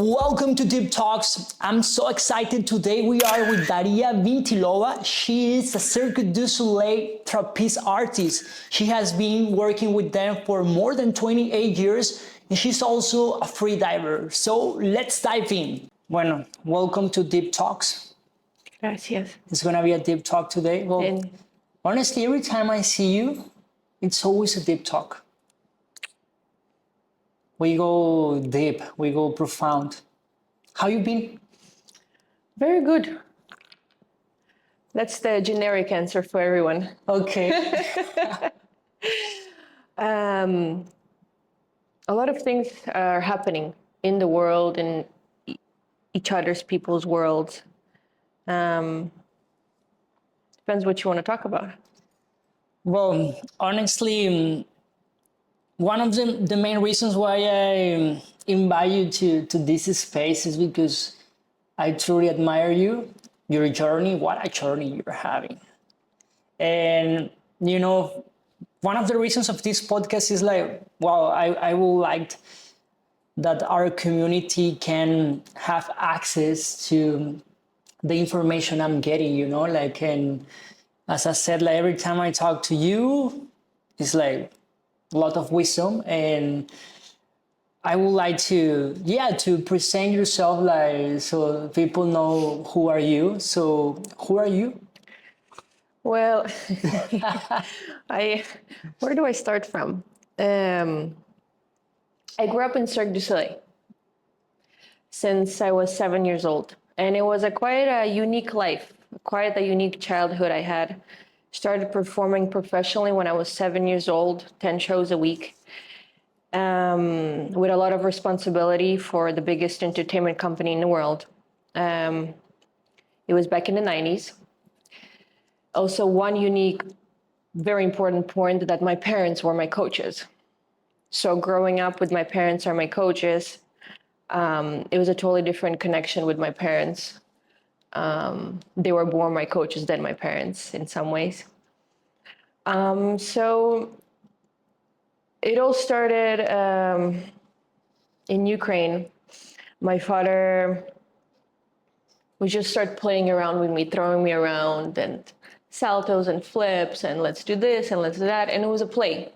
Welcome to Deep Talks. I'm so excited. Today we are with Darya Vintilova. She is a Cirque du Soleil trapeze artist. She has been working with them for more than 28 years and she's also a free diver. So let's dive in. Bueno, welcome to Deep Talks. Gracias. It's gonna be a deep talk today. Well, honestly, every time I see you, it's always a deep talk. We go deep, we go profound. How you been? Very good. That's the generic answer for everyone. Okay. A lot of things are happening in the world, in each other's people's worlds. Depends what you want to talk about. Well, honestly, one of the main reasons why I invite you to this space is because I truly admire you, your journey, what a journey you're having. And, you know, one of the reasons of this podcast is like, well, I would like that our community can have access to the information I'm getting, you know, like, and as I said, like every time I talk to you, it's like a lot of wisdom, and I would like to present yourself, like, so people know who are you. So who are you? Well, where do I start from? I grew up in Cirque du Soleil since I was 7 years old, and it was quite a unique life, quite a unique childhood I had. Started performing professionally when I was 7 years old, 10 shows a week, with a lot of responsibility for the biggest entertainment company in the world. It was back in the 90s. Also, one unique, very important point that my parents were my coaches. So growing up with my parents are my coaches, it was a totally different connection with my parents. They were more my coaches than my parents in some ways. So it all started in Ukraine. My father would just start playing around with me, throwing me around and saltos and flips and let's do this and let's do that. And it was a play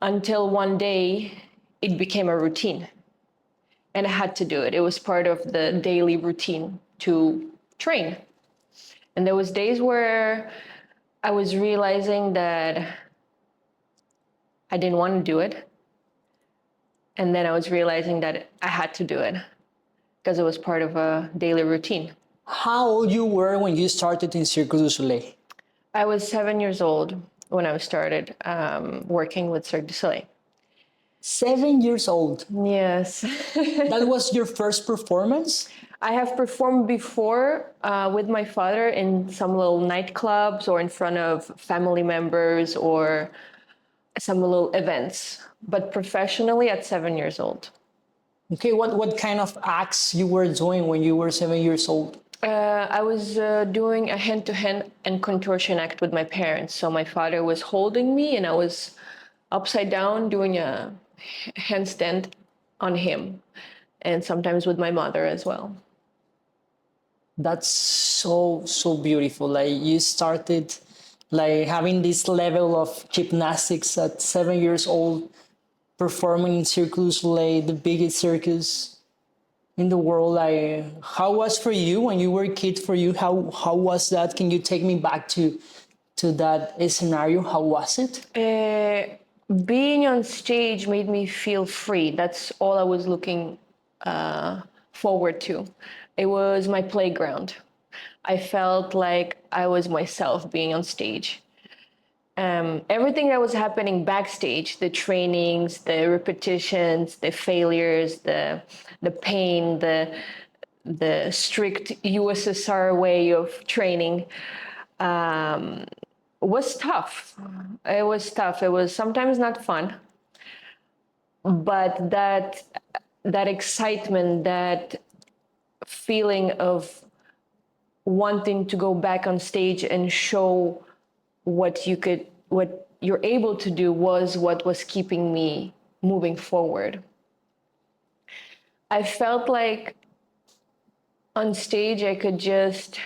until one day it became a routine. And I had to do it. It was part of the daily routine to train. And there was days where I was realizing that I didn't want to do it. And then I was realizing that I had to do it because it was part of a daily routine. How old you were when you started in Cirque du Soleil? I was 7 years old when I started working with Cirque du Soleil. 7 years old? Yes. That was your first performance? I have performed before with my father in some little nightclubs or in front of family members or some little events, but professionally at 7 years old. Okay, what kind of acts you were doing when you were 7 years old? I was doing a hand-to-hand and contortion act with my parents. So my father was holding me and I was upside down doing a handstand on him, and sometimes with my mother as well. That's so beautiful. Like you started like having this level of gymnastics at 7 years old, performing in Cirque du Soleil, the biggest circus in the world. Like, how was for you when you were a kid? For you, how was that? Can you take me back to that scenario? How was it? Being on stage made me feel free. That's all I was looking forward to. It was my playground. I felt like I was myself being on stage. Everything that was happening backstage, the trainings, the repetitions, the failures, the pain, the strict USSR way of training, was tough. It was tough. It was sometimes not fun, but that excitement, that feeling of wanting to go back on stage and show what you're able to do was what was keeping me moving forward. I felt like on stage I could just,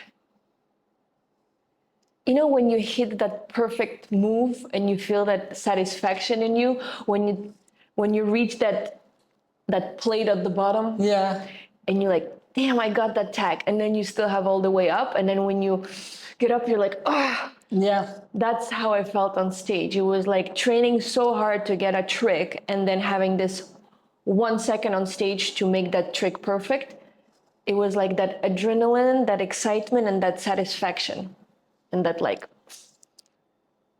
you know, when you hit that perfect move and you feel that satisfaction in you when you reach that plate at the bottom. Yeah. And you're like, damn, I got that tag. And then you still have all the way up. And then when you get up, you're like, ah. Yeah. That's how I felt on stage. It was like training so hard to get a trick and then having this 1 second on stage to make that trick perfect. It was like that adrenaline, that excitement, and that satisfaction, and that like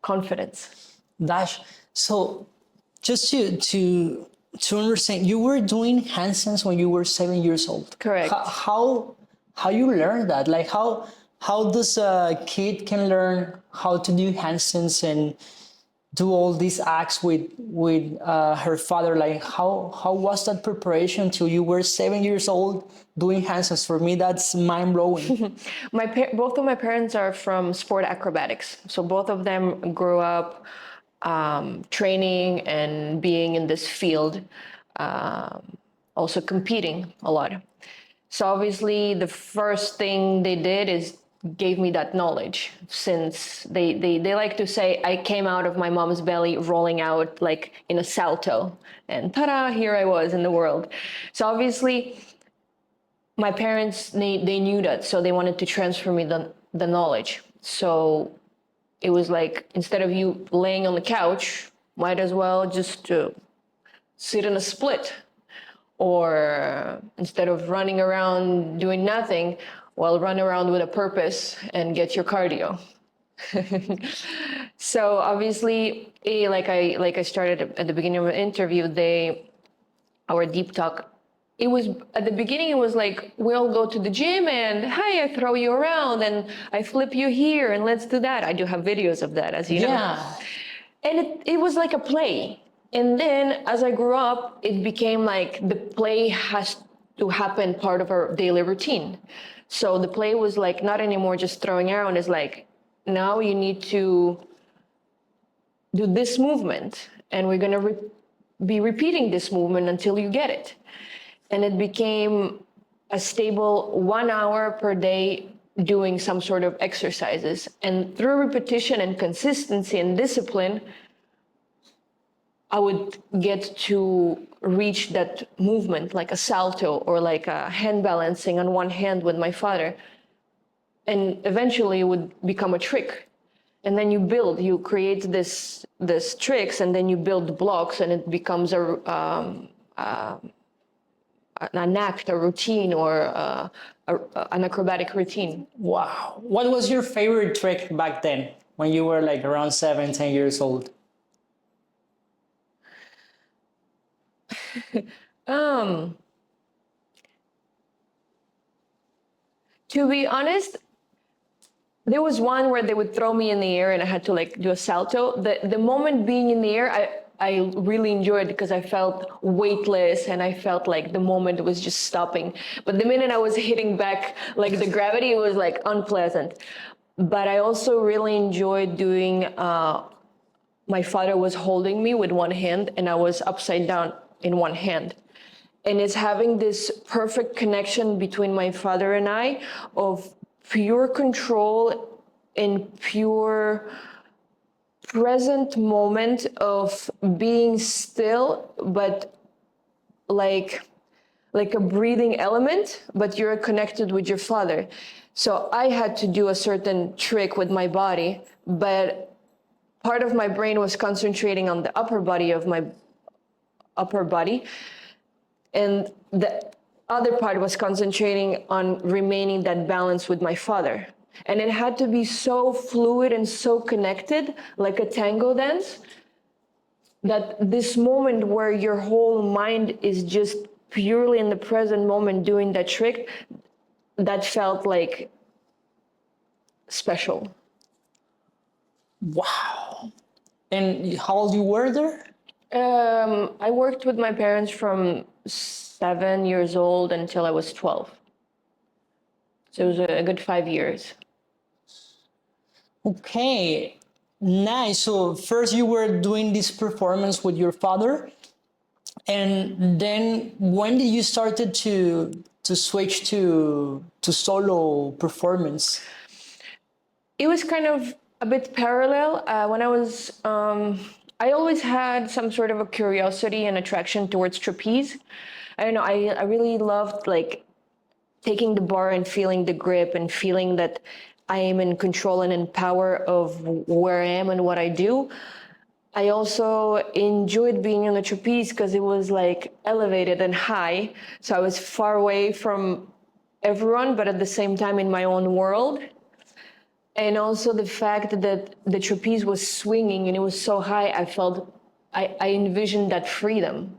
confidence. Dash. So just to understand, you were doing handstands when you were 7 years old. Correct. How you learn that? Like how does a kid can learn how to do handstands and do all these acts with her father? Like how was that preparation till you were 7 years old doing handstands? For me, that's mind blowing. Both of my parents are from sport acrobatics, so both of them grew up training and being in this field, also competing a lot. So obviously the first thing they did is gave me that knowledge, since they like to say I came out of my mom's belly rolling out like in a salto, and ta-da, here I was in the world. So obviously my parents, they knew that, so they wanted to transfer me the knowledge. So it was like, instead of you laying on the couch, might as well just sit in a split. Or instead of running around doing nothing, well, run around with a purpose and get your cardio. So obviously, like I started at the beginning of the interview, our deep talk, it was at the beginning, it was like, we'll go to the gym and hi, I throw you around and I flip you here and let's do that. I do have videos of that, as you know. Yeah. And it was like a play. And then as I grew up, it became like the play has to happen part of our daily routine. So the play was like not anymore just throwing around. It's like, now you need to do this movement, and we're going to be repeating this movement until you get it. And it became a stable 1 hour per day doing some sort of exercises. And through repetition and consistency and discipline, I would get to reach that movement, like a salto or like a hand balancing on one hand with my father. And eventually it would become a trick. And then you create this tricks, and then you build blocks, and it becomes an act, a routine, or an acrobatic routine. Wow. What was your favorite trick back then when you were like around 7, 10 years old? To be honest, there was one where they would throw me in the air and I had to like do a salto. The moment being in the air, I really enjoyed, because I felt weightless and I felt like the moment was just stopping. But the minute I was hitting back, like the gravity, it was like unpleasant. But I also really enjoyed doing, my father was holding me with one hand and I was upside down in one hand. And it's having this perfect connection between my father and I of pure control and pure present moment of being still, but like a breathing element, but you're connected with your father. So I had to do a certain trick with my body, but part of my brain was concentrating on the upper body of my upper body, and the other part was concentrating on remaining that balance with my father. And it had to be so fluid and so connected, like a tango dance, that this moment where your whole mind is just purely in the present moment doing that trick, that felt like special. Wow. And how old you were there? I worked with my parents from 7 years old until I was 12. So it was a good 5 years. Okay, nice. So first you were doing this performance with your father, And then when did you started to switch to solo performance? It was kind of a bit parallel. When I always had some sort of a curiosity and attraction towards trapeze. I don't know, I really loved like taking the bar and feeling the grip and feeling that I am in control and in power of where I am and what I do. I also enjoyed being on the trapeze because it was like elevated and high. So I was far away from everyone, but at the same time in my own world. And also the fact that the trapeze was swinging and it was so high, I envisioned that freedom.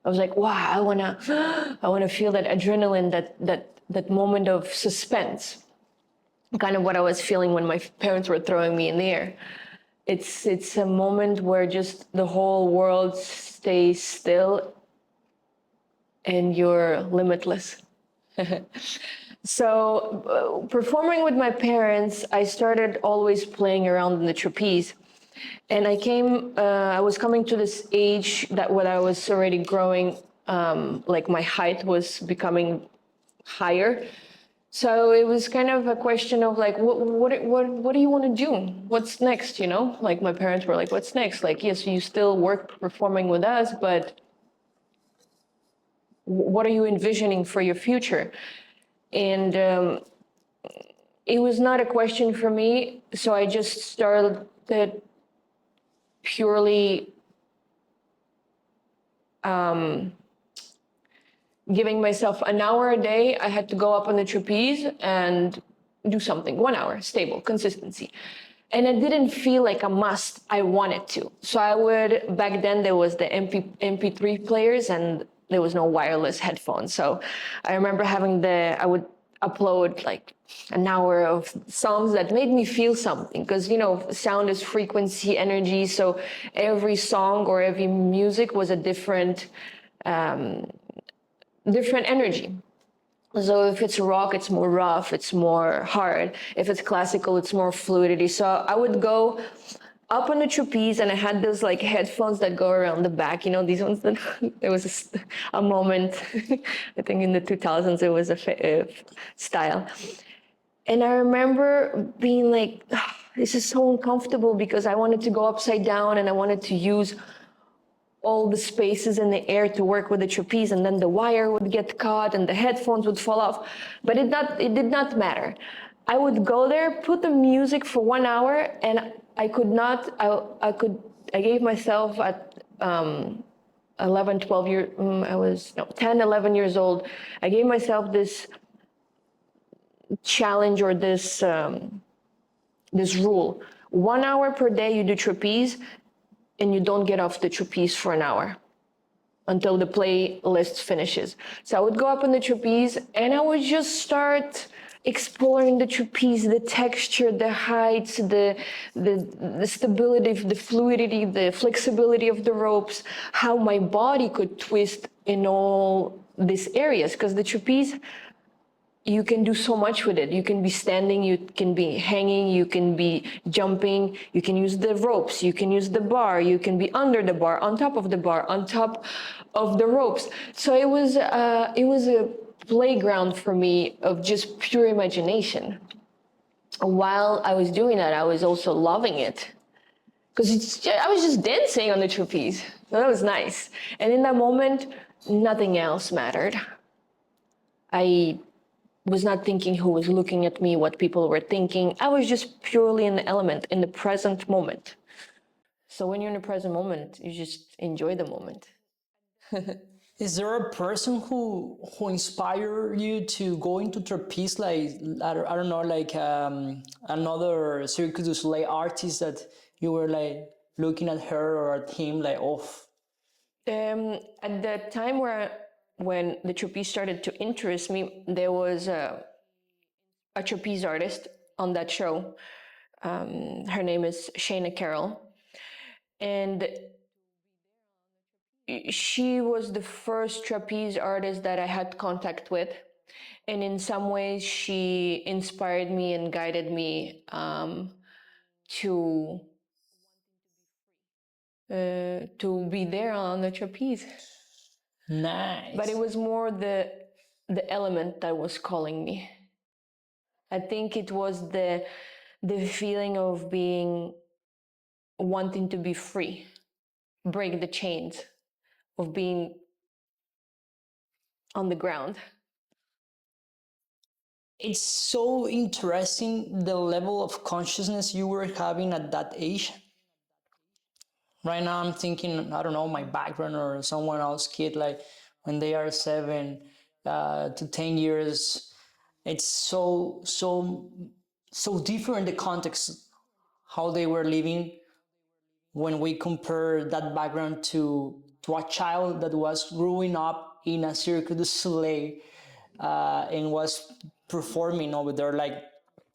I was like, wow, I wanna feel that adrenaline, that moment of suspense. Kind of what I was feeling when my parents were throwing me in the air. It's a moment where just the whole world stays still and you're limitless. So performing with my parents, I started always playing around in the trapeze. And I was coming to this age that when I was already growing, like my height was becoming higher. So it was kind of a question of like, what do you want to do? What's next? You know, like my parents were like, what's next? Like, yes, you still work performing with us, but what are you envisioning for your future? And it was not a question for me. So I just started purely giving myself an hour a day. I had to go up on the trapeze and do something, 1 hour, stable, consistency. And it didn't feel like a must. I wanted to. So I would, back then there was the MP3 players and there was no wireless headphones. So I remember I would upload like an hour of songs that made me feel something because, you know, sound is frequency, energy. So every song or every music was a different energy. So if it's rock, it's more rough, it's more hard. If it's classical, it's more fluidity. So I would go up on the trapeze and I had those like headphones that go around the back, you know, these ones that there was a moment, I think in the 2000s, it was a style. And I remember being like, this is so uncomfortable because I wanted to go upside down and I wanted to use all the spaces in the air to work with the trapeze, and then the wire would get caught and the headphones would fall off. But it did not matter. I would go there, put the music for 1 hour, and I could not, I gave myself at 11, 12 years, I was, no, 10, 11 years old. I gave myself this challenge or this rule. 1 hour per day you do trapeze and you don't get off the trapeze for an hour until the playlist finishes. So I would go up on the trapeze and I would just start exploring the trapeze, the texture, the heights, the stability, the fluidity, the flexibility of the ropes, how my body could twist in all these areas. Because the trapeze, you can do so much with it. You can be standing, you can be hanging, you can be jumping, you can use the ropes, you can use the bar, you can be under the bar, on top of the bar, on top of the ropes. So it was a playground for me of just pure imagination. While I was doing that, I was also loving it because I was just dancing on the trapeze. So that was nice. And in that moment, nothing else mattered. I was not thinking who was looking at me, what people were thinking. I was just purely in the element, in the present moment. So when you're in the present moment, you just enjoy the moment. Is there a person who inspired you to go into trapeze? Like I don't know, like another Cirque du Soleil artist that you were like looking at her or at him, like off. At the time when the trapeze started to interest me, there was a trapeze artist on that show. Her name is Shayna Carroll, and she was the first trapeze artist that I had contact with. And in some ways, she inspired me and guided me to to be there on the trapeze. Nice. But it was more the element that was calling me. I think it was the feeling of wanting to be free, break the chains of being on the ground. It's so interesting the level of consciousness you were having at that age. Right now, I'm thinking, I don't know, my background or someone else kid, like when they are 7 to 10 years, it's so different the context how they were living when we compare that background to a child that was growing up in a Cirque du Soleil and was performing over there. Like,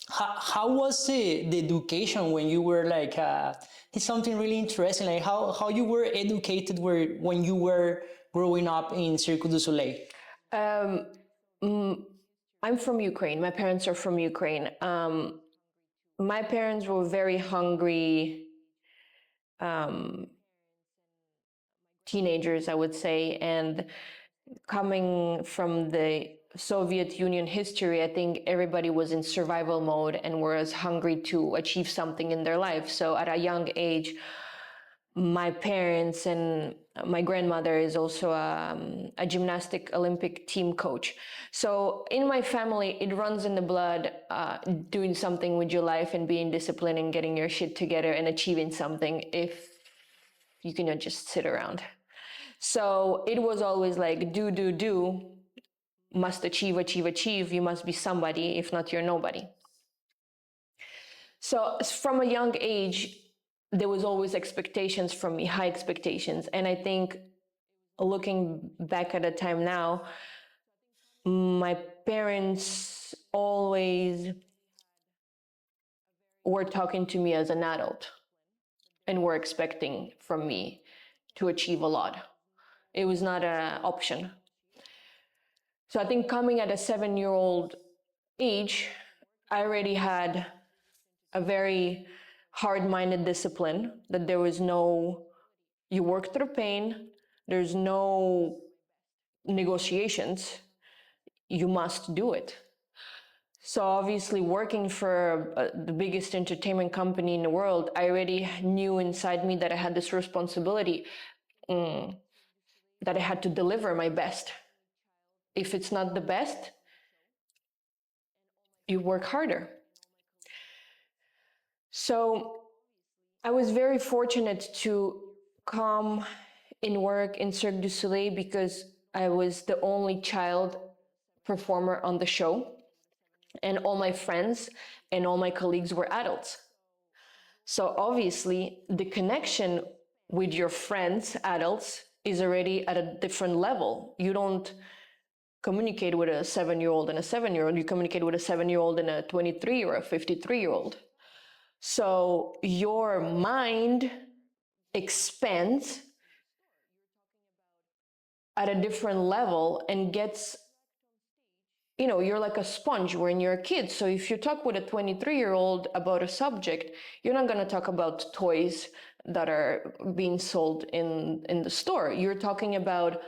how was the education when you were like, it's something really interesting, like how you were educated when you were growing up in Cirque du Soleil? I'm from Ukraine. My parents are from Ukraine. My parents were very hungry teenagers, I would say, and coming from the Soviet Union history, I think everybody was in survival mode and was hungry to achieve something in their life. So at a young age, my parents and my grandmother is also a gymnastic Olympic team coach. So in my family, it runs in the blood, doing something with your life and being disciplined and getting your shit together and achieving something if you cannot just sit around. So it was always like, do, must achieve. You must be somebody. If not, you're nobody. So from a young age, there was always expectations from me, high expectations. And I think looking back at the time now, my parents always were talking to me as an adult and were expecting from me to achieve a lot. It was not an option. So I think coming at a 7-year-old age, I already had a very hard-minded discipline that there was no, you work through pain, there's no negotiations, you must do it. So obviously working for the biggest entertainment company in the world, I already knew inside me that I had this responsibility, that I had to deliver my best. If it's not the best, you work harder. So I was very fortunate to come in work in Cirque du Soleil because I was the only child performer on the show, and all my friends and all my colleagues were adults. So obviously the connection with your friends, adults, is already at a different level. You don't communicate with a 7-year-old and a 7-year-old, you communicate with a 7-year-old and a 23 or a 53-year-old. So your mind expands at a different level and gets, you're like a sponge when you're a kid. So if you talk with a 23-year-old about a subject, you're not going to talk about toys that are being sold in the store. You're talking about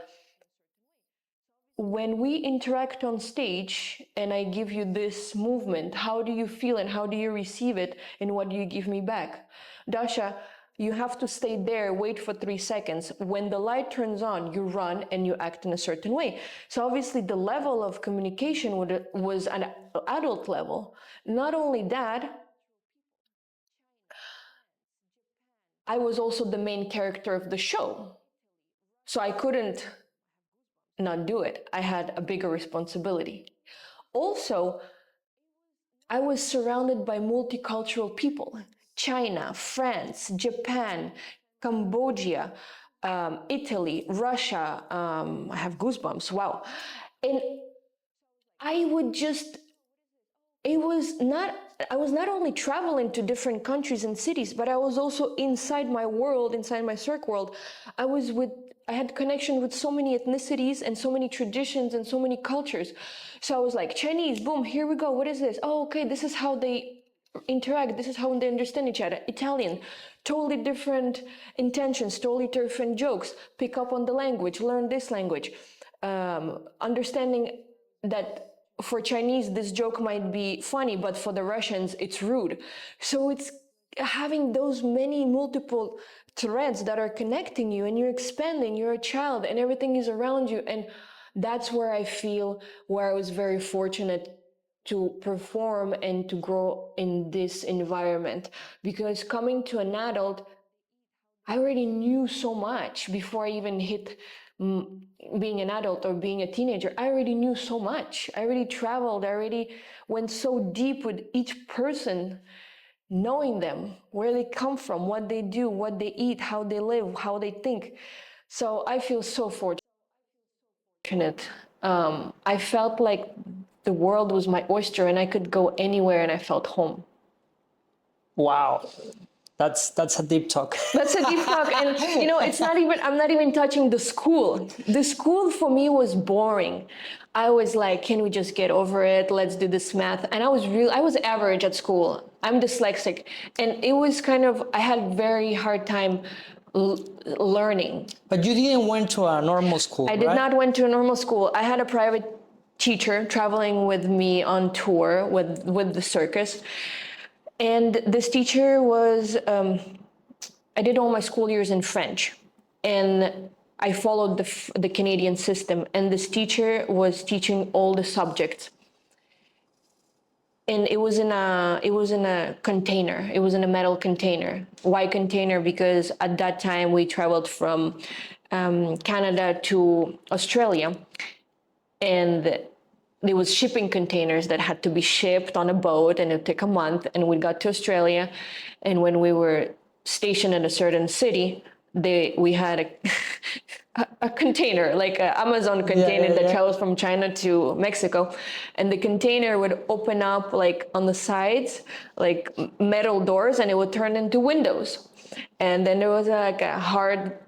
when we interact on stage and I give you this movement, how do you feel and how do you receive it and what do you give me back? Dasha, you have to stay there, wait for 3 seconds. When the light turns on, you run and you act in a certain way. So obviously the level of communication was an adult level. Not only that, I was also the main character of the show. So I couldn't not do it. I had a bigger responsibility. Also, I was surrounded by multicultural people. China, France, Japan, Cambodia, Italy, Russia. I have goosebumps, wow. And I was not only traveling to different countries and cities, but I was also inside my world, inside my Cirque world. I had connection with so many ethnicities and so many traditions and so many cultures. So I was like, Chinese, boom, here we go. What is this? Oh, okay, this is how they interact. This is how they understand each other. Italian, totally different intentions, totally different jokes. Pick up on the language, learn this language. Understanding that for Chinese, this joke might be funny, but for the Russians, it's rude. So it's having those many multiple threads that are connecting you, and you're expanding, you're a child, and everything is around you. And that's where I feel where I was very fortunate to perform and to grow in this environment. Because coming to an adult, I already knew so much before I even hit being an adult or being a teenager. I already knew so much. I already traveled. I already went so deep with each person, knowing them, where they come from, what they do, what they eat, how they live, how they think. So I feel so fortunate. I felt like the world was my oyster and I could go anywhere and I felt home. Wow. That's a deep talk. That's a deep talk. And you know, I'm not even touching the school. The school for me was boring. I was like, can we just get over it? Let's do this math. And I was average at school. I'm dyslexic. And it was I had very hard time learning. But you didn't went to a normal school, I did right? not went to a normal school. I had a private teacher traveling with me on tour with the circus. And this teacher was, I did all my school years in French, and I followed the Canadian system. And this teacher was teaching all the subjects, and it was in a container. It was in a metal container. Why container? Because at that time we traveled from Canada to Australia, and there was shipping containers that had to be shipped on a boat, and it would take a month. And we got to Australia, and when we were stationed in a certain city, we had a container, like an Amazon container that travels from China to Mexico, and the container would open up like on the sides, like metal doors, and it would turn into windows. And then there was like a hard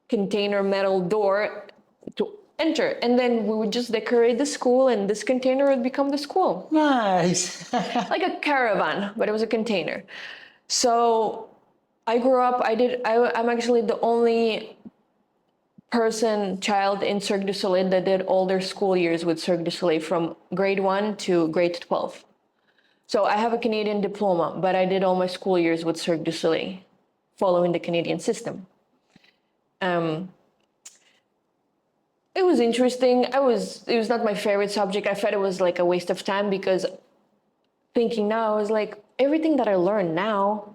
container metal door to enter, and then we would just decorate the school, and this container would become the school. Nice. Like a caravan, but it was a container. So I grew up, I'm actually the only child in Cirque du Soleil that did all their school years with Cirque du Soleil from grade 1 to grade 12. So I have a Canadian diploma, but I did all my school years with Cirque du Soleil, following the Canadian system. It was interesting. It was not my favorite subject. I felt it was like a waste of time, because thinking now, I was like, everything that I learned now,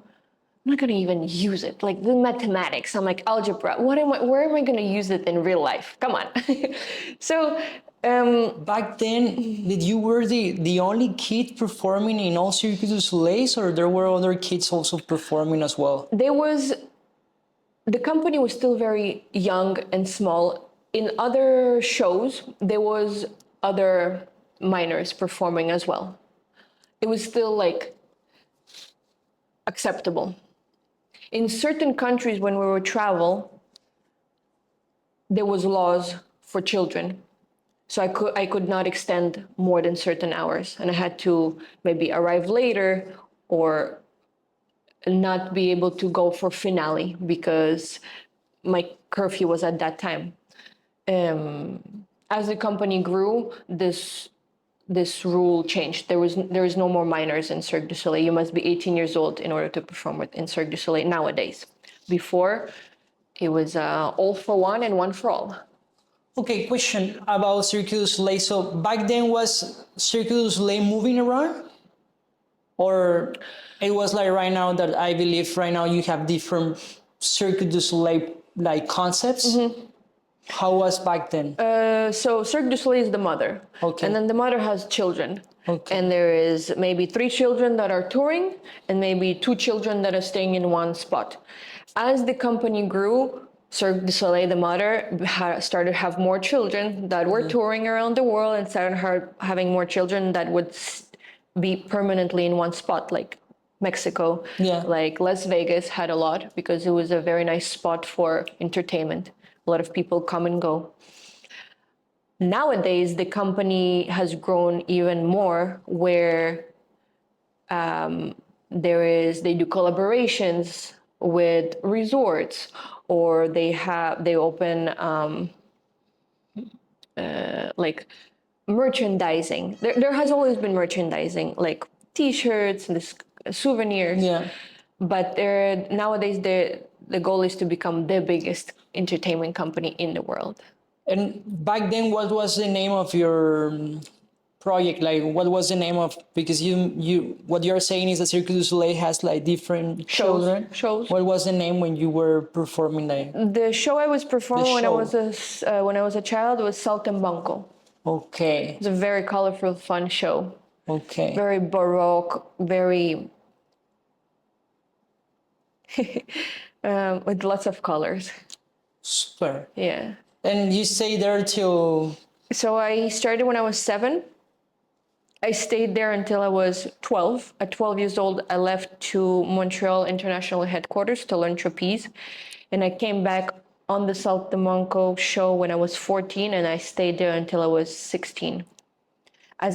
I'm not going to even use it. Like the mathematics, I'm like, algebra, where am I going to use it in real life? Come on. So back then, did you were the only kid performing in all Cirque du Soleil, or there were other kids also performing as well? The company was still very young and small. In other shows, there was other minors performing as well. It was still like acceptable. In certain countries, when we would travel, there was laws for children. So I could not extend more than certain hours, and I had to maybe arrive later or not be able to go for finale because my curfew was at that time. As the company grew, this rule changed. There is no more minors in Cirque du Soleil. You must be 18 years old in order to perform in Cirque du Soleil nowadays. Before, it was all for one and one for all. Okay, question about Cirque du Soleil. So back then, was Cirque du Soleil moving around? Or it was like right now that I believe right now you have different Cirque du Soleil like concepts? Mm-hmm. How was back then? So Cirque du Soleil is the mother. Okay. And then the mother has children. Okay. And there is maybe 3 children that are touring and maybe 2 children that are staying in one spot. As the company grew, Cirque du Soleil, the mother, started to have more children that were touring around the world, and started having more children that would be permanently in one spot, like Mexico, like Las Vegas had a lot because it was a very nice spot for entertainment. A lot of people come and go. Nowadays, the company has grown even more, where They do collaborations with resorts, or they open like merchandising. There has always been merchandising, like T-shirts and souvenirs. Yeah. But nowadays the goal is to become the biggest entertainment company in the world. And back then, what was the name of your project? Like, what was the name of? Because what you're saying is that Cirque du Soleil has like different children. Shows. What was the name when you were performing that? The show I was performing when show. I was a child was Saltimbanco. Okay. It's a very colorful, fun show. Okay. Very baroque, very with lots of colors. Super. Yeah. And you stay there till? So I started when I was 7. I stayed there until I was 12. At 12 years old, I left to Montreal International Headquarters to learn trapeze. And I came back on the Saltimbanco show when I was 14, and I stayed there until I was 16.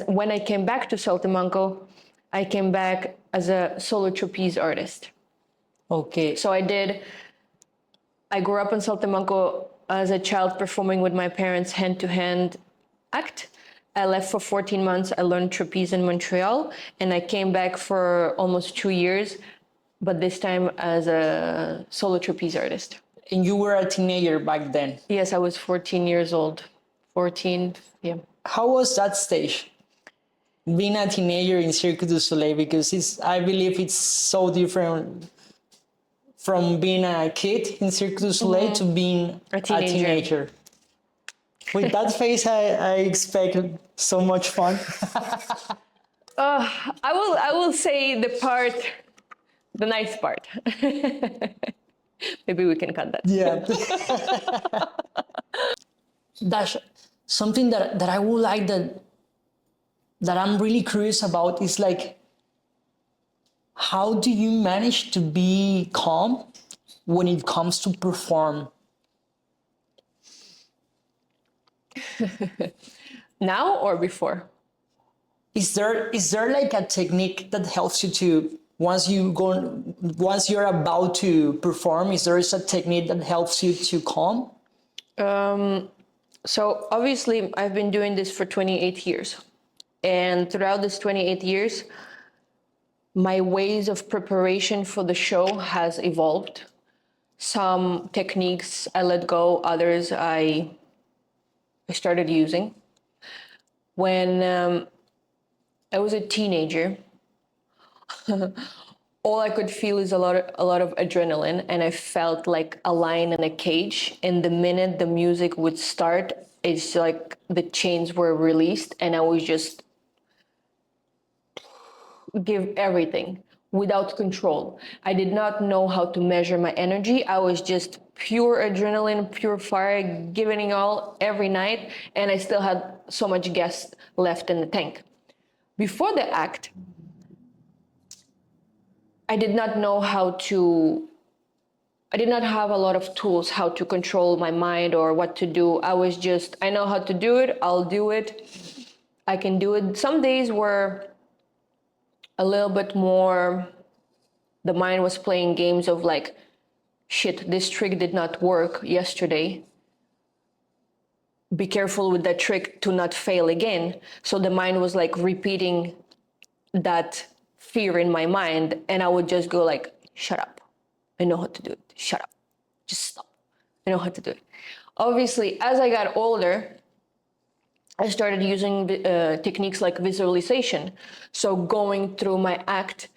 When I came back to Saltimbanco, I came back as a solo trapeze artist. Okay. So I grew up in Saltimbanco as a child performing with my parents hand-to-hand act. I left for 14 months. I learned trapeze in Montreal, and I came back for almost 2 years, but this time as a solo trapeze artist. And you were a teenager back then. Yes, I was 14 years old. 14, yeah. How was that stage? Being a teenager in Cirque du Soleil, because I believe it's so different from being a kid in Cirque du Soleil to being A teenager. With that face, I expect so much fun. I will say the nice part. Maybe we can cut that. Yeah. Dash, something that I would like that I'm really curious about is like, how do you manage to be calm when it comes to perform? Now or before? Is there like a technique that helps you to once you're about to perform? Is there a technique that helps you to calm? So obviously, I've been doing this for 28 years, and throughout this 28 years, my ways of preparation for the show has evolved. Some techniques I let go, others I started using. When I was a teenager, all I could feel is a lot of adrenaline, and I felt like a lion in a cage. And the minute the music would start, it's like the chains were released, and I was just give everything without control. I did not know how to measure my energy. I was just pure adrenaline, pure fire, giving it all every night, and I still had so much gas left in the tank. Before the act, I did not have a lot of tools how to control my mind or what to do. I know how to do it, I'll do it. I can do it. Some days were a little bit more, the mind was playing games of like, shit, this trick did not work yesterday. Be careful with that trick to not fail again. So the mind was like repeating that fear in my mind, and I would just go like, shut up. I know how to do it. Shut up. Just stop. I know how to do it. Obviously, as I got older, I started using techniques like visualization. So going through my act,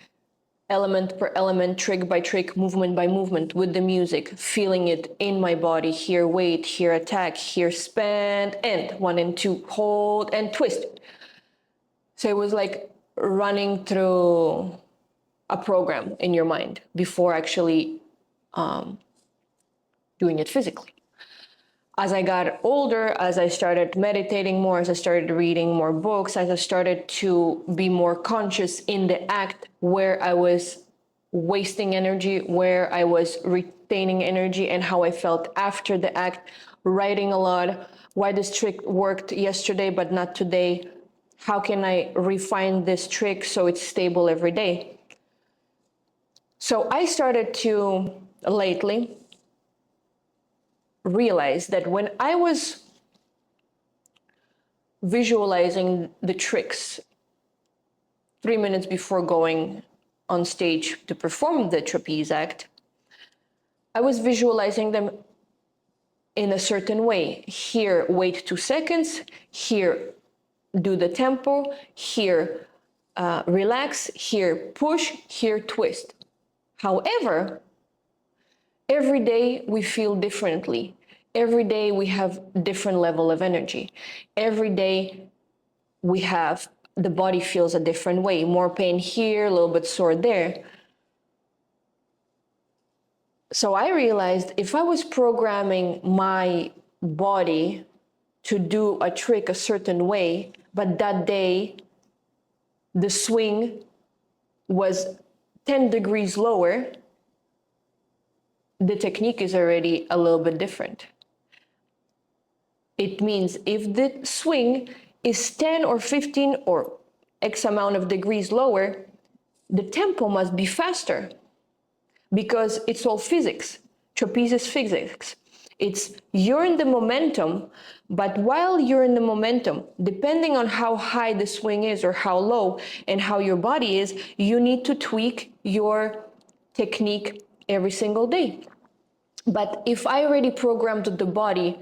element per element, trick by trick, movement by movement with the music, feeling it in my body, here wait, here attack, here spend, end, 1 and 2, hold and twist. So it was like running through a program in your mind before actually doing it physically. As I got older, as I started meditating more, as I started reading more books, as I started to be more conscious in the act, where I was wasting energy, where I was retaining energy, and how I felt after the act, writing a lot, why this trick worked yesterday but not today, how can I refine this trick so it's stable every day? So I started to lately realize that when I was visualizing the tricks 3 minutes before going on stage to perform the trapeze act, I was visualizing them in a certain way. Here, wait 2 seconds. Here, do the tempo. Here, relax. Here, push. Here, twist. However, every day we feel differently. Every day we have different level of energy. Every day the body feels a different way. More pain here, a little bit sore there. So I realized if I was programming my body to do a trick a certain way, but that day the swing was 10 degrees lower, the technique is already a little bit different. It means if the swing is 10 or 15 or X amount of degrees lower, the tempo must be faster because it's all physics. Trapeze is physics. It's you're in the momentum, but while you're in the momentum, depending on how high the swing is or how low and how your body is, you need to tweak your technique every single day. But if I already programmed the body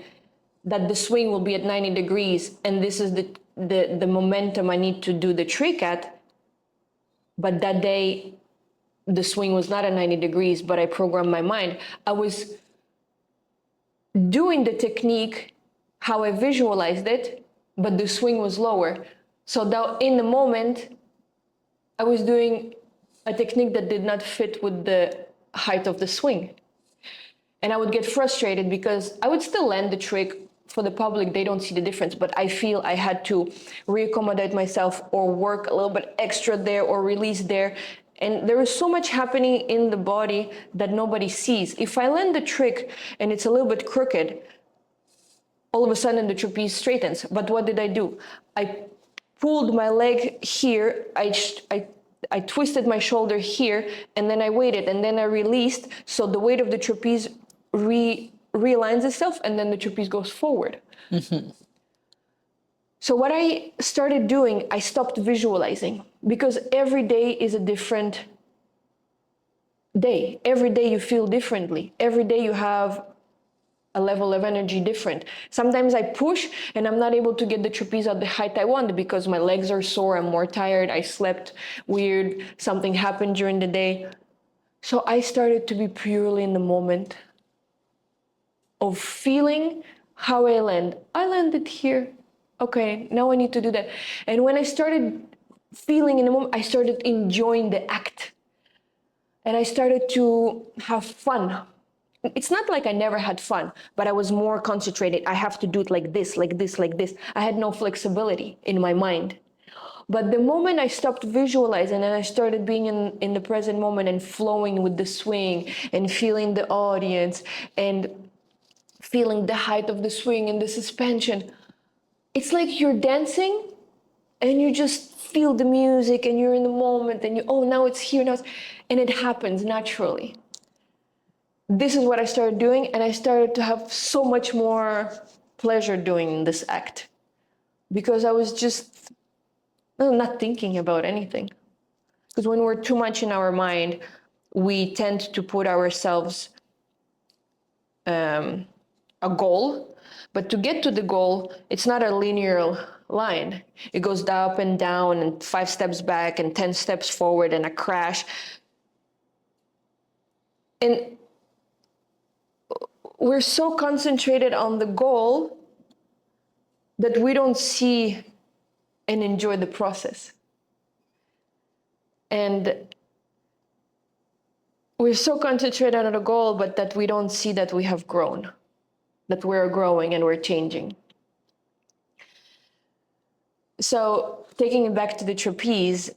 that the swing will be at 90 degrees and this is the momentum I need to do the trick at, but that day the swing was not at 90 degrees, but I programmed my mind, I was doing the technique how I visualized it, but the swing was lower. So that in the moment, I was doing a technique that did not fit with the height of the swing. And I would get frustrated because I would still land the trick for the public. They don't see the difference, but I feel I had to reaccommodate myself or work a little bit extra there or release there. And there is so much happening in the body that nobody sees. If I land the trick and it's a little bit crooked, all of a sudden the trapeze straightens. But what did I do? I pulled my leg here, I twisted my shoulder here, and then I waited, and then I released, so the weight of the trapeze realigns itself, and then the trapeze goes forward. Mm-hmm. So what I started doing, I stopped visualizing, because every day is a different day. Every day you feel differently. Every day you have a level of energy different. Sometimes I push and I'm not able to get the trapeze at the height I want because my legs are sore, I'm more tired, I slept weird, something happened during the day. So I started to be purely in the moment of feeling how I land. I landed here. Okay, now I need to do that. And when I started feeling in the moment, I started enjoying the act. And I started to have fun. It's not like I never had fun, but I was more concentrated. I have to do it like this, like this, like this. I had no flexibility in my mind. But the moment I stopped visualizing and I started being in the present moment and flowing with the swing and feeling the audience and feeling the height of the swing and the suspension, it's like you're dancing and you just feel the music and you're in the moment and oh, now it's here, and it happens naturally. This is what I started doing, and I started to have so much more pleasure doing this act because I was just not thinking about anything. Because when we're too much in our mind, we tend to put ourselves a goal, but to get to the goal, it's not a linear line. It goes up and down and 5 steps back and 10 steps forward and a crash. And we're so concentrated on the goal that we don't see and enjoy the process. And we're so concentrated on the goal, but that we don't see that we have grown, that we're growing and we're changing. So taking it back to the trapeze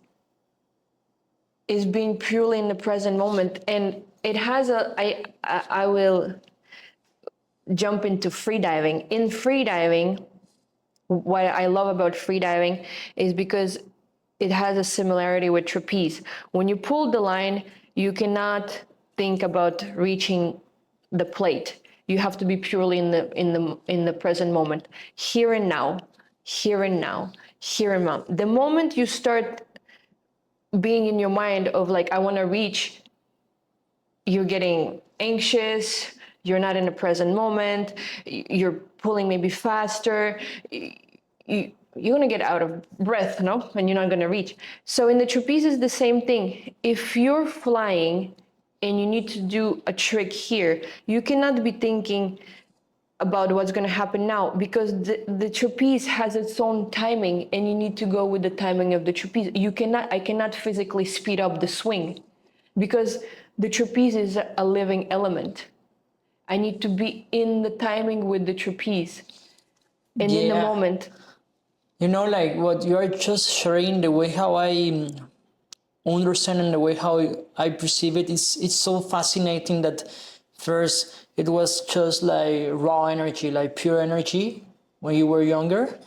is being purely in the present moment. And it has I will jump into freediving. In freediving, what I love about freediving is because it has a similarity with trapeze. When you pull the line, You cannot think about reaching the plate. You have to be purely in the present moment, here and now, here and now, here and now. The moment you start being in your mind of like, I want to reach, you're getting anxious, you're not in the present moment, you're pulling maybe faster, you're going to get out of breath, no? And you're not going to reach. So in the trapeze is the same thing. If you're flying and you need to do a trick here, you cannot be thinking about what's going to happen now, because the trapeze has its own timing and you need to go with the timing of the trapeze. I cannot physically speed up the swing because the trapeze is a living element. I need to be in the timing with the trapeze and in the moment. You know, like what you're just sharing, the way how I understand and the way how I perceive it, it's so fascinating that first it was just like raw energy, like pure energy when you were younger,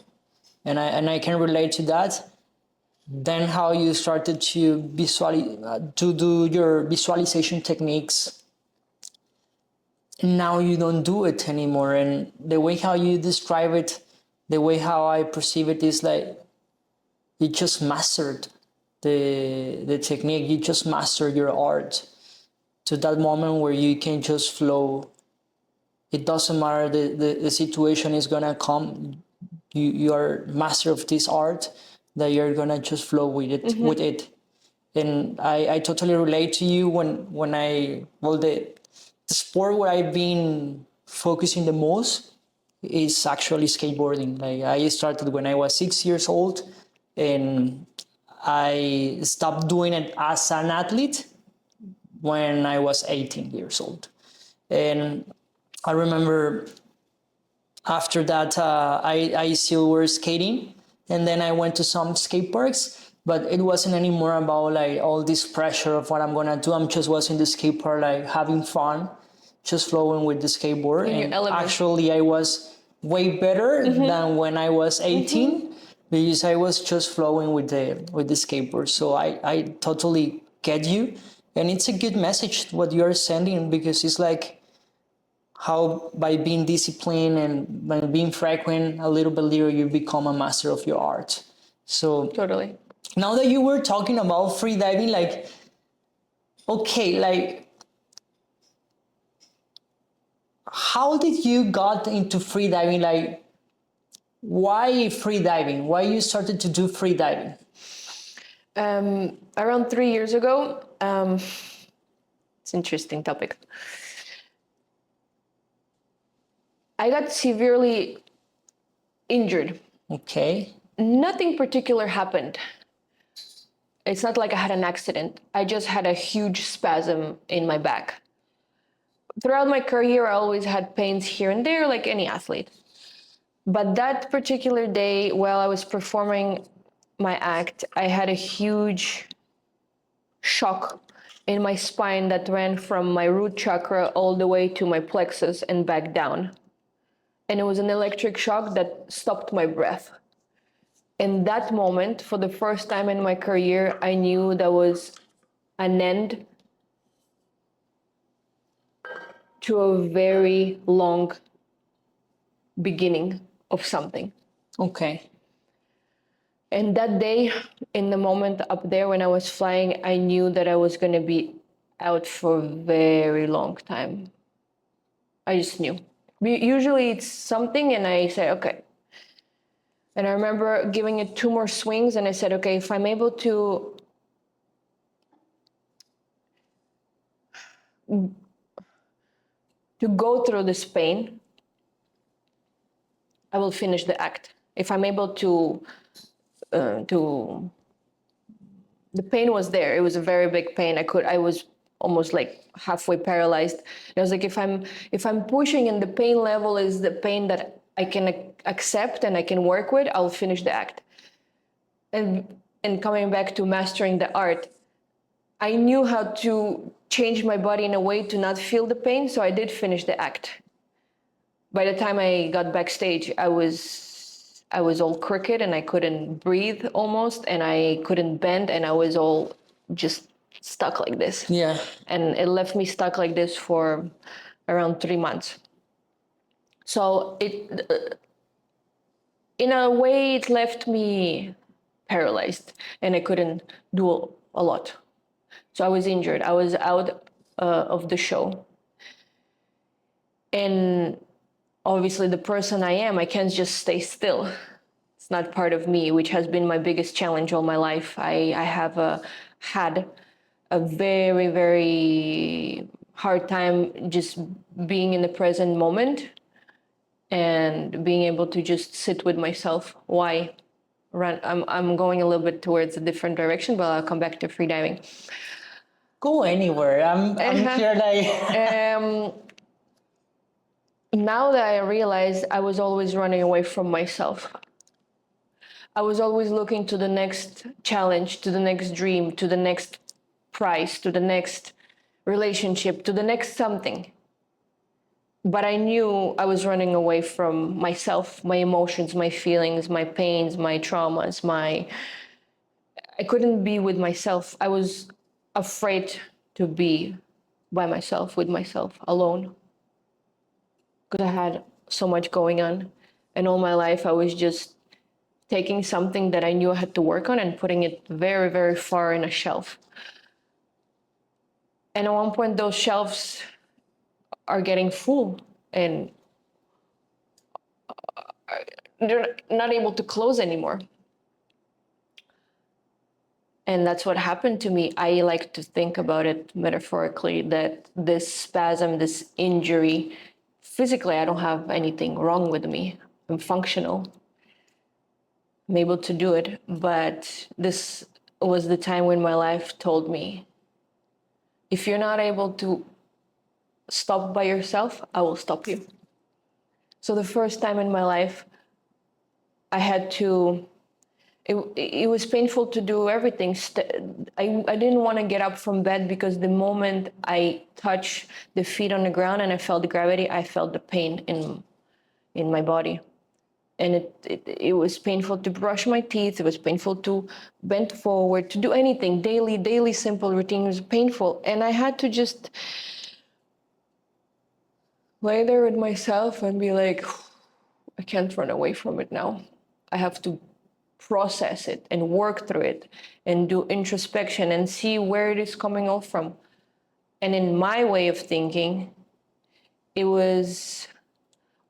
and I can relate to that. Then how you started to to do your visualization techniques, and now you don't do it anymore. And the way how you describe it, the way how I perceive it is like you just mastered the technique, you just mastered your art to that moment where you can just flow. It doesn't matter the situation is gonna come. You are master of this art that you're gonna just flow with it with it. And I totally relate to you when the sport where I've been focusing the most is actually skateboarding. Like I started when I was 6 years old, and I stopped doing it as an athlete when I was 18 years old. And I remember after that, I still were skating, and then I went to some skate parks, but it wasn't anymore about like all this pressure of what I'm gonna do. I'm just was in the skate park, like having fun, just flowing with the skateboard. In your And element. actually, I was way better than when I was 18 because I was just flowing with the skateboard. So I totally get you, and it's a good message what you are sending, because it's like how by being disciplined and by being frequent, a little bit later you become a master of your art. So Totally. now that you were talking about free diving, like, okay, like, how did you got into free diving? Like, why free diving? Why you started to do free diving? Around 3 years ago, it's an interesting topic. I got severely injured. Okay. Nothing particular happened. It's not like I had an accident. I just had a huge spasm in my back. Throughout my career, I always had pains here and there, like any athlete. But that particular day, while I was performing my act, I had a huge shock in my spine that ran from my root chakra all the way to my plexus and back down. And it was an electric shock that stopped my breath. In that moment, for the first time in my career, I knew there was an end to a very long beginning of something. Okay. And that day, in the moment up there when I was flying, I knew that I was going to be out for a very long time. I just knew. Usually it's something and I say, okay. And I remember giving it 2 more swings and I said, okay, if I'm able to go through this pain, I will finish the act. If I'm able to the pain was there. It was a very big pain. I was almost like halfway paralyzed. And I was like, if I'm pushing and the pain level is the pain that I can accept and I can work with, I'll finish the act. And coming back to mastering the art, I knew how to change my body in a way to not feel the pain, so I did finish the act. By the time I got backstage, I was all crooked and I couldn't breathe almost, and I couldn't bend, and I was all just stuck like this. Yeah. And it left me stuck like this for around 3 months. So in a way, it left me paralyzed, and I couldn't do a lot. So I was injured. I was out of the show. And obviously, the person I am, I can't just stay still. It's not part of me, which has been my biggest challenge all my life. I have had a very, very hard time just being in the present moment and being able to just sit with myself. Why? I'm going a little bit towards a different direction, but I'll come back to freediving. Go anywhere. I'm here like Now that I realize I was always running away from myself. I was always looking to the next challenge, to the next dream, to the next prize, to the next relationship, to the next something. But I knew I was running away from myself, my emotions, my feelings, my pains, my traumas, I couldn't be with myself. I was afraid to be by myself, with myself, alone. Because I had so much going on. And all my life I was just taking something that I knew I had to work on and putting it very, very far in a shelf. And at one point, those shelves are getting full and they're not able to close anymore. And that's what happened to me. I like to think about it metaphorically, that this spasm, this injury, physically, I don't have anything wrong with me. I'm functional. I'm able to do it. But this was the time when my life told me, if you're not able to stop by yourself, I will stop you. So the first time in my life, I had to, it was painful to do everything. I didn't want to get up from bed because the moment I touched the feet on the ground and I felt the gravity, I felt the pain in my body. And it was painful to brush my teeth. It was painful to bend forward, to do anything. Daily simple routine was painful. And I had to just lay there with myself and be like, I can't run away from it now. I have to process it and work through it and do introspection and see where it is coming all from. And in my way of thinking, it was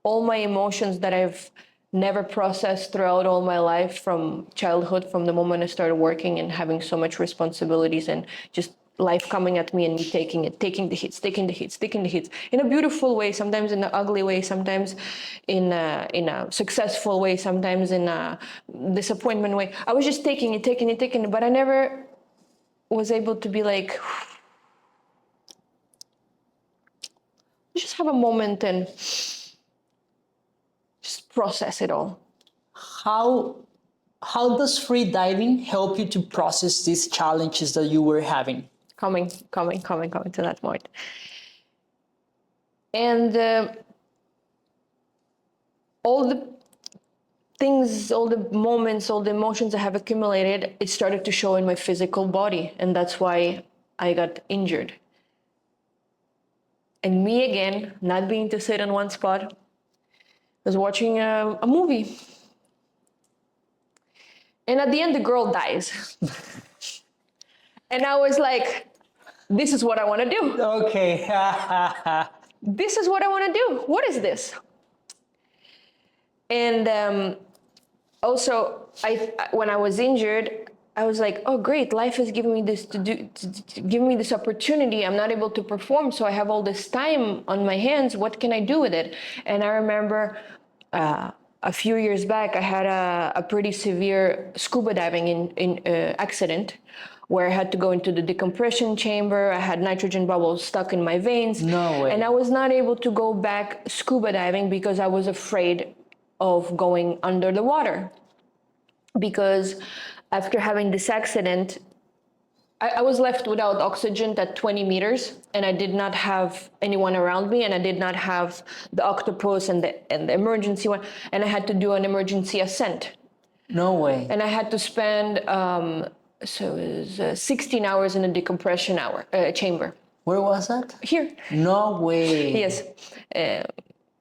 all my emotions that I've never processed throughout all my life, from childhood, from the moment I started working and having so much responsibilities and just life coming at me and me taking the hits in a beautiful way, sometimes in an ugly way, sometimes in a successful way, sometimes in a disappointment way. I was just taking it, but I never was able to be like, just have a moment and just process it all. How does free diving help you to process these challenges that you were having? Coming to that point. And all the things, all the moments, all the emotions I have accumulated, it started to show in my physical body. And that's why I got injured. And me again, not being to sit in one spot, was watching a movie. And at the end, the girl dies. And I was like, this is what I want to do. Okay. This is what I want to do. What is this? And also, when I was injured, I was like, oh, great, life has given me this to give me this opportunity. I'm not able to perform, so I have all this time on my hands. What can I do with it? And I remember a few years back, I had a pretty severe scuba diving accident where I had to go into the decompression chamber. I had nitrogen bubbles stuck in my veins. No way. And I was not able to go back scuba diving because I was afraid of going under the water. Because after having this accident, I was left without oxygen at 20 meters, and I did not have anyone around me, and I did not have the octopus and the emergency one, and I had to do an emergency ascent. No way. And I had to spend So it was 16 hours in a decompression chamber. Where was that? Here. No way. Yes.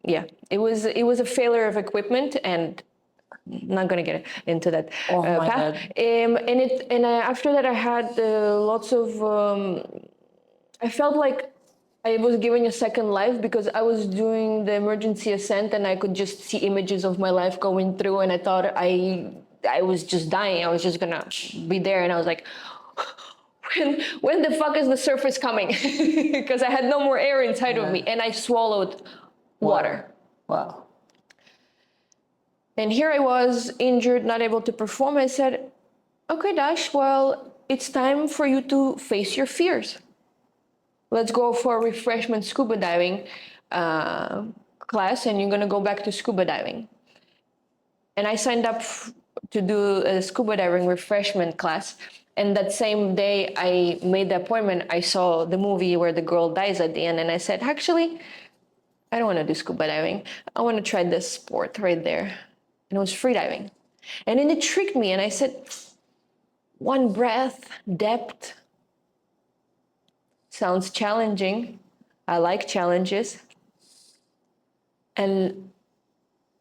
Yeah. It was a failure of equipment, and not gonna get into that Oh my path. God. After that, I had lots of. I felt like I was giving a second life because I was doing the emergency ascent, and I could just see images of my life going through, and I thought I was just dying. I was just gonna be there, and I was like, when the fuck is the surface coming? Because I had no more air inside of me, and I swallowed water. Wow. And here I was, injured, not able to perform. I said, okay, Dash, well, it's time for you to face your fears. Let's go for a refreshment scuba diving class, and you're going to go back to scuba diving. And I signed up to do a scuba diving refreshment class. And that same day I made the appointment, I saw the movie where the girl dies at the end. And I said, actually, I don't want to do scuba diving. I want to try this sport right there. And it was freediving. And then it tricked me. And I said, one breath, depth. Sounds challenging. I like challenges. And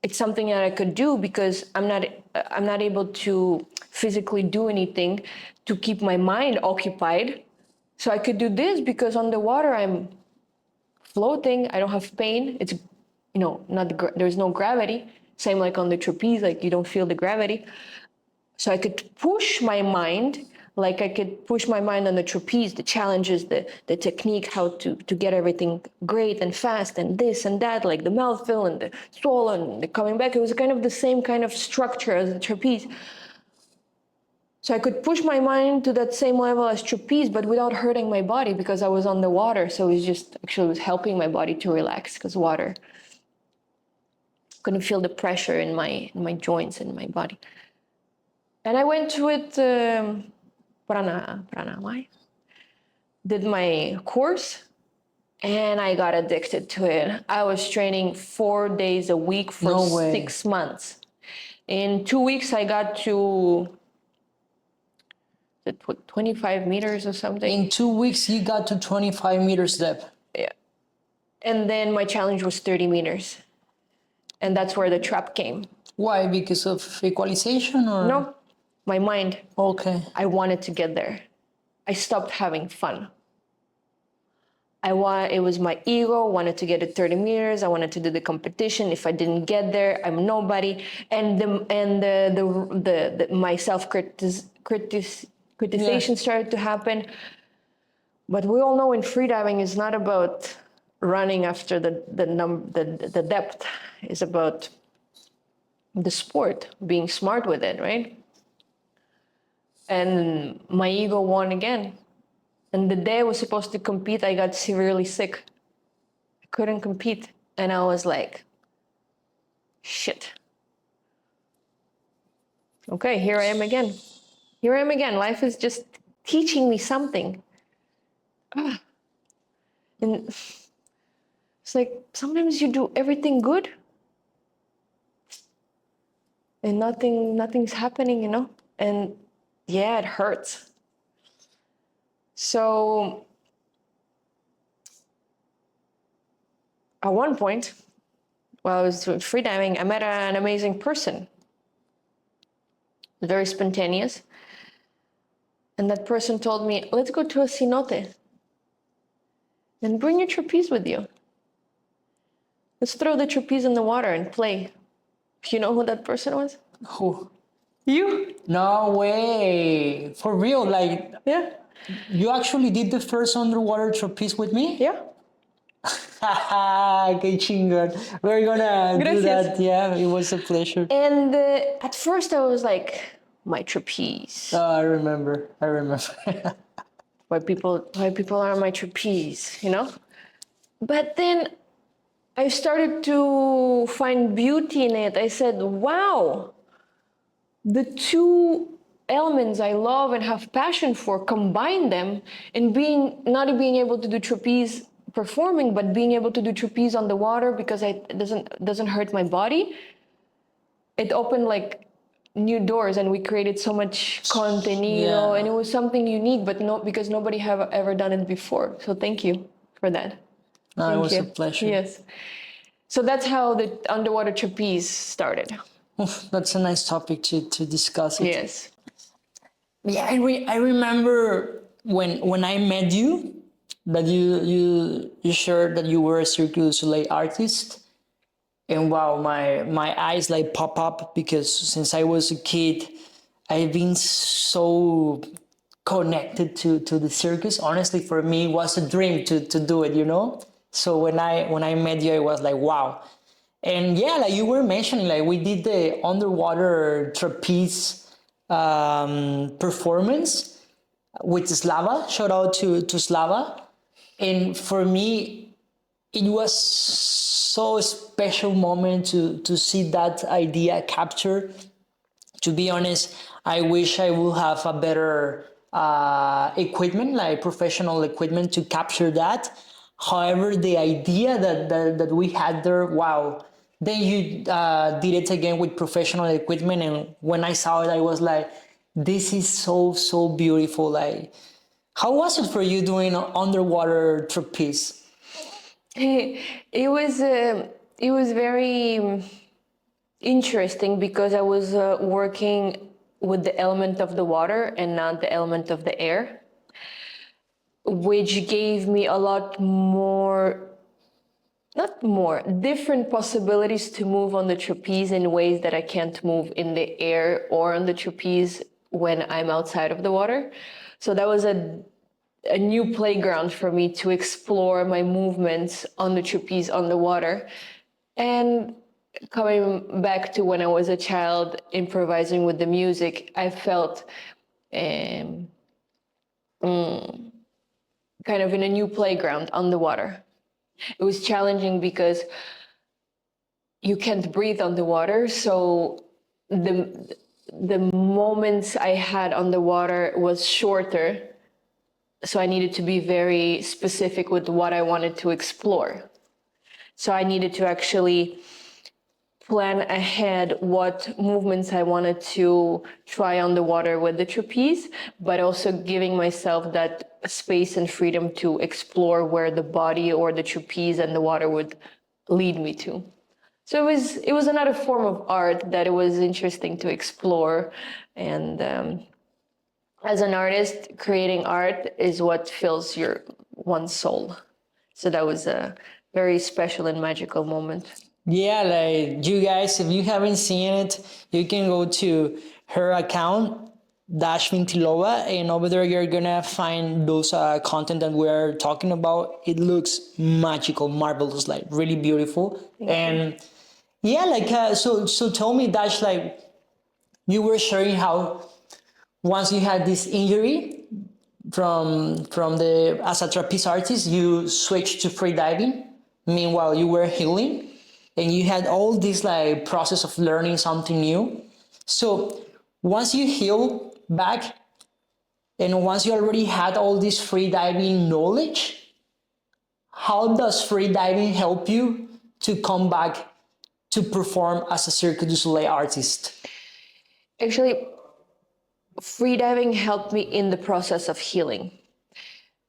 it's something that I could do because I'm not able to physically do anything to keep my mind occupied. So I could do this because on the water I'm floating. I don't have pain. It's, there's no gravity. Same like on the trapeze, like you don't feel the gravity. So I could push my mind, like I could push my mind on the trapeze, the challenges, the technique, how to get everything great and fast and this and that, like the mouthfeel and the swallow and the coming back. It was kind of the same kind of structure as the trapeze. So I could push my mind to that same level as trapeze, but without hurting my body because I was on the water. So it was helping my body to relax because water. Couldn't feel the pressure in my joints and my body. And I went with pranamaya, did my course, and I got addicted to it. I was training 4 days a week for 6 months. In 2 weeks, I got to 25 meters or something. In 2 weeks, you got to 25 meters depth. Yeah. And then my challenge was 30 meters. And that's where the trap came. Why? Because of equalization or? No, my mind. Okay. I wanted to get there. I stopped having fun. It was my ego, wanted to get to 30 meters. I wanted to do the competition. If I didn't get there, I'm nobody. And my self-criticism started to happen. But we all know in freediving is not about running after the depth. It's about the sport, being smart with it, right? And my ego won again. And the day I was supposed to compete, I got severely sick. I couldn't compete. And I was like, shit. Okay, here I am again. Here I am again. Life is just teaching me something. And it's like, sometimes you do everything good and nothing's happening, And yeah, it hurts. So at one point, while I was doing freediving, I met an amazing person. Very spontaneous. And that person told me, let's go to a cenote and bring your trapeze with you. Let's throw the trapeze in the water and play. You know who that person was? Who? You. No way. For real, like, Yeah. you actually did the first underwater trapeze with me? Yeah. Haha, que chingón. We're gonna do that. Yeah, it was a pleasure. And at first I was like, my trapeze. Oh, I remember. Why people are on my trapeze, But then I started to find beauty in it. I said, wow, the two elements I love and have passion for, combine them, and not being able to do trapeze performing, but being able to do trapeze on the water because it doesn't hurt my body. It opened like new doors, and we created so much contenido, Yeah. and it was something unique, but because nobody have ever done it before. So thank you for that. No, it Thank was a you. pleasure. Yes. So that's how the underwater trapeze started. Oof, that's a nice topic to discuss it. Yes. Yeah, I remember when I met you that you shared that you were a Cirque du Soleil artist, and wow, my eyes like pop up because since I was a kid, I've been so connected to the circus. Honestly, for me, it was a dream to do it, you know. So when I met you, I was like, wow. And yeah, like you were mentioning, like we did the underwater trapeze performance with Slava. Shout out to Slava. And for me, it was so special moment to see that idea captured. To be honest, I wish I would have a better equipment, like professional equipment to capture that. However, the idea that we had there, wow. Then you did it again with professional equipment, and when I saw it, I was like, this is so beautiful. Like, how was it for you doing underwater trapeze? It was very interesting because I was working with the element of the water and not the element of the air, which gave me a lot more, not more, different possibilities to move on the trapeze in ways that I can't move in the air or on the trapeze when I'm outside of the water. So that was a new playground for me to explore my movements on the trapeze on the water. And coming back to when I was a child improvising with the music, I felt um, kind of in a new playground on the water. It was challenging because you can't breathe on the water, so the moments I had on the water was shorter, so I needed to be very specific with what I wanted to explore. So I needed to actually plan ahead what movements I wanted to try on the water with the trapeze, but also giving myself that space and freedom to explore where the body or the trapeze and the water would lead me to. So it was another form of art that it was interesting to explore, and as an artist, creating art is what fills one's soul. So that was a very special and magical moment. Yeah, like you guys, if you haven't seen it, you can go to her account, Dash Vintilova, and over there you're gonna find those content that we're talking about. It looks magical, marvelous, like really beautiful. And yeah, like so tell me, Dash, like you were sharing how once you had this injury from the as a trapeze artist, you switched to free diving. Meanwhile, you were healing, and you had all this like process of learning something new. So once you heal back, and once you already had all this free diving knowledge, how does free diving help you to come back to perform as a Cirque du Soleil artist? Actually, freediving helped me in the process of healing,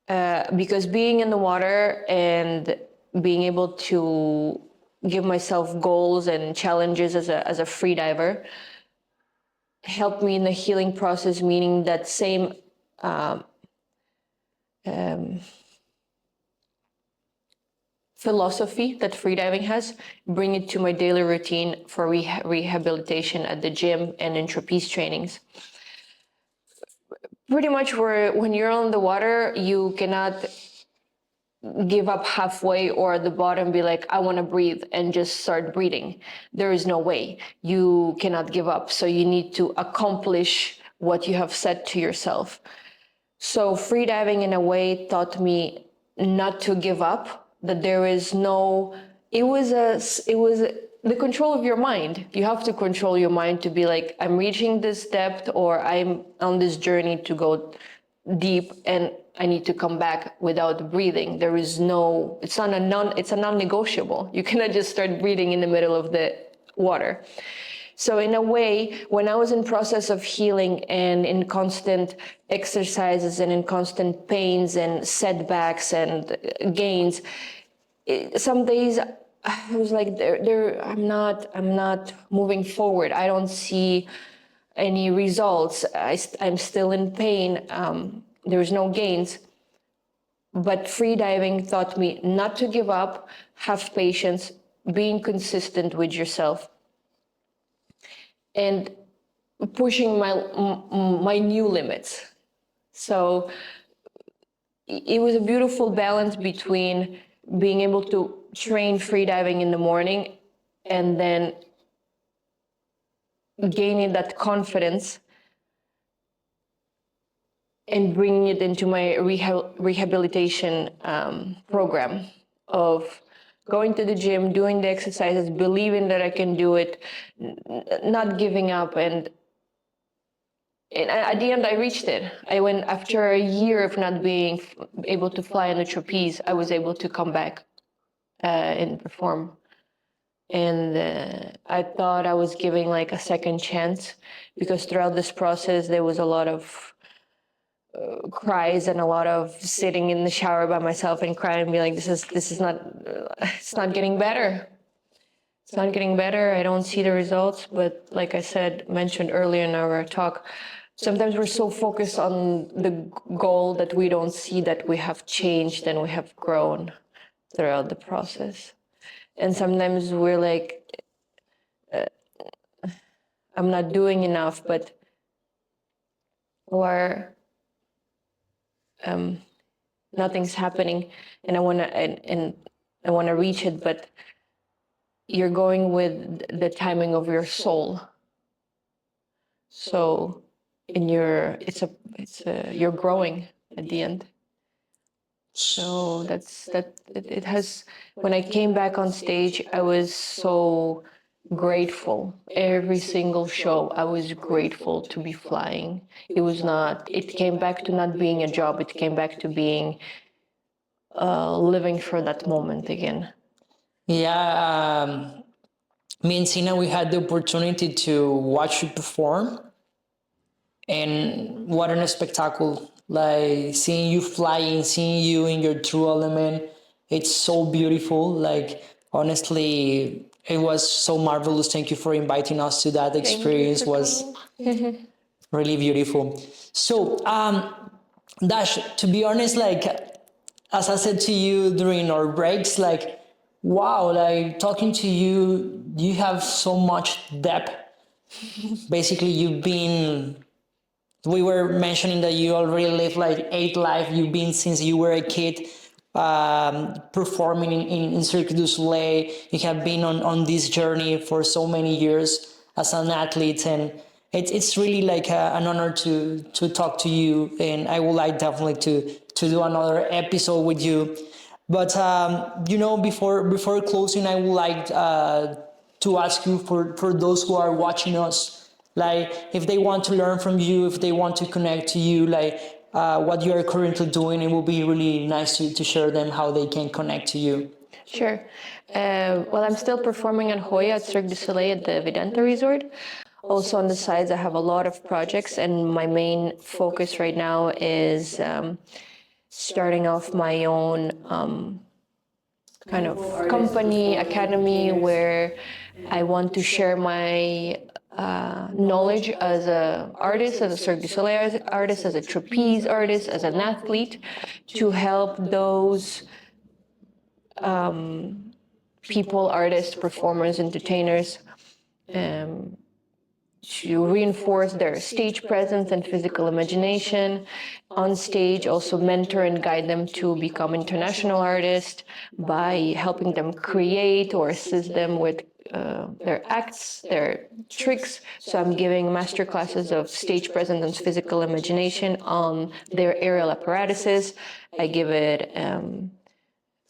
because being in the water and being able to give myself goals and challenges as a freediver helped me in the healing process, meaning that same philosophy that freediving has, bring it to my daily routine for rehabilitation at the gym and in trapeze trainings. Pretty much when you're on the water, you cannot give up halfway or at the bottom be like, I want to breathe and just start breathing. There is no way. You cannot give up. So you need to accomplish what you have set to yourself. So freediving in a way taught me not to give up, that there is no, it was the control of your mind. You have to control your mind to be like, I'm reaching this depth or I'm on this journey to go deep and I need to come back without breathing. There is no, it's a non-negotiable. You cannot just start breathing in the middle of the water. So in a way, when I was in process of healing and in constant exercises and in constant pains and setbacks and gains, some days I was like, I'm not moving forward. I don't see any results. I'm still in pain. There's no gains. But free diving taught me not to give up, have patience, being consistent with yourself, and pushing my new limits. So it was a beautiful balance between being able to train free diving in the morning and then gaining that confidence and bringing it into my rehabilitation program of going to the gym, doing the exercises, believing that I can do it, not giving up. And at the end, I reached it. I went after a year of not being able to fly on the trapeze. I was able to come back and perform. And I thought I was giving like a second chance, because throughout this process, there was a lot of cries and a lot of sitting in the shower by myself and crying and be like, this is not, it's not getting better. It's not getting better. I don't see the results. But like I said, mentioned earlier in our talk, sometimes we're so focused on the goal that we don't see that we have changed and we have grown throughout the process. And sometimes we're like, I'm not doing enough, but or nothing's happening, and I want to and I want to reach it, but you're going with the timing of your soul. So in your you're growing at the end. So it has, when I came back on stage, I was so grateful. Every single show, I was grateful to be flying. It came back to not being a job. It came back to being living for that moment again. Yeah, me and Sina, we had the opportunity to watch you perform, and what a spectacle! Like seeing you flying, seeing you in your true element, it's so beautiful. Like honestly, it was so marvelous. Thank you for inviting us to that experience. Was really beautiful. So, Dash, to be honest, like as I said to you during our breaks, like wow, like talking to you, you have so much depth. Basically, we were mentioning that you already lived like 8 lives. You've been since you were a kid performing in Cirque du Soleil. You have been on this journey for so many years as an athlete, and it's really like an honor to talk to you. And I would like definitely to do another episode with you. But before closing, I would like to ask you for those who are watching us, like if they want to learn from you, if they want to connect to you, like what you are currently doing, it will be really nice to share them how they can connect to you. Sure. Well, I'm still performing at Hoya at Cirque du Soleil at the Vidanta Resort. Also on the sides, I have a lot of projects, and my main focus right now is starting off my own kind of company, academy, where I want to share my knowledge as an artist, as a Cirque du Soleil artist, as a trapeze artist, as an athlete, to help those people, artists, performers, entertainers, to reinforce their stage presence and physical imagination. On stage, also mentor and guide them to become international artists by helping them create or assist them with their acts, their tricks. So I'm giving master classes of stage presence and physical imagination on their aerial apparatuses. I give it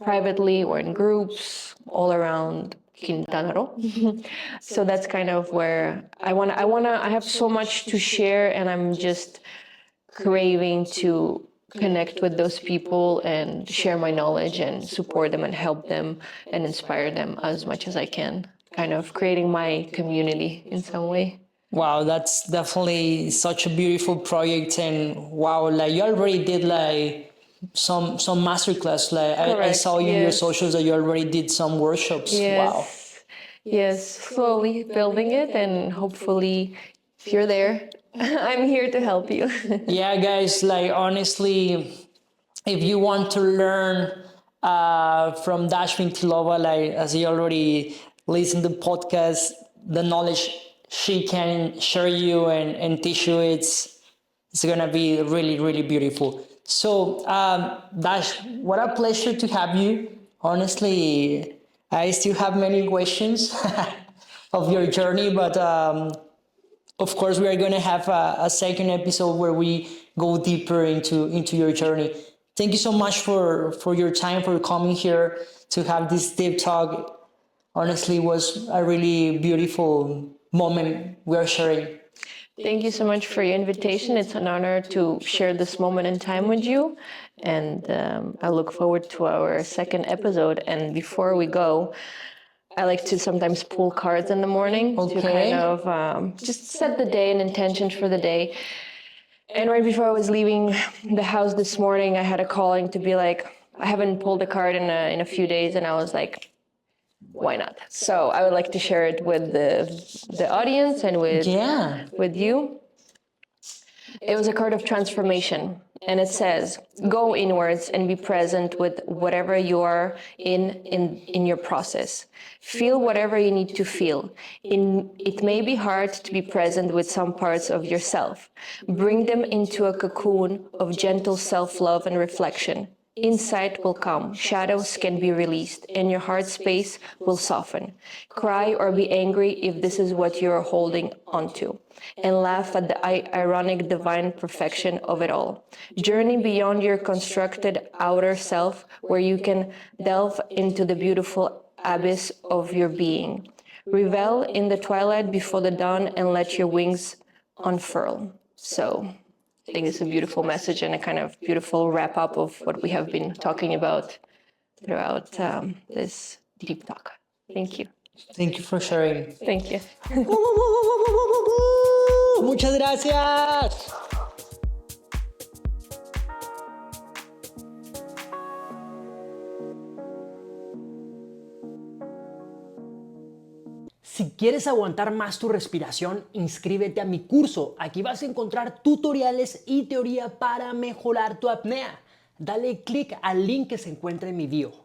privately or in groups all around Quintana Roo. So that's kind of where I have so much to share, and I'm just craving to connect with those people and share my knowledge and support them and help them and inspire them as much as I can. kind of creating my community in some way. Wow, that's definitely such a beautiful project, and wow, like you already did like some masterclass. Like I Correct, saw you in your yes. socials that you already did some workshops. Wow. Yes, slowly building it, and hopefully, if you're there, I'm here to help you. Yeah, guys, like honestly, if you want to learn from Darya Vintilova, like as you already listened to the podcast, the knowledge she can share you and teach you, it's gonna be really, really beautiful. So, Dash, what a pleasure to have you. Honestly, I still have many questions of your journey, but of course, we are going to have a second episode where we go deeper into your journey. Thank you so much for your time, for coming here to have this deep talk. Honestly, it was a really beautiful moment we are sharing. Thank you so much for your invitation. It's an honor to share this moment in time with you. And I look forward to our second episode. And before we go, I like to sometimes pull cards in the morning to kind of just set the day and intentions for the day. And right before I was leaving the house this morning, I had a calling to be like, I haven't pulled a card in a few days. And I was like, why not? So I would like to share it with the audience and with you. It was a card of transformation, and it says, go inwards and be present with whatever you are in your process. Feel whatever you need to feel. It may be hard to be present with some parts of yourself. Bring them into a cocoon of gentle self-love and reflection. Insight will come, shadows can be released, and your heart space will soften. Cry or be angry if this is what you're holding onto, and laugh at the ironic divine perfection of it all. Journey beyond your constructed outer self, where you can delve into the beautiful abyss of your being. Revel in the twilight before the dawn and let your wings unfurl. So, I think it's a beautiful message and a kind of beautiful wrap up of what we have been talking about throughout this deep talk. Thank you. Thank you for sharing. Thank you. Muchas gracias. Si quieres aguantar más tu respiración, inscríbete a mi curso. Aquí vas a encontrar tutoriales y teoría para mejorar tu apnea. Dale clic al link que se encuentra en mi bio.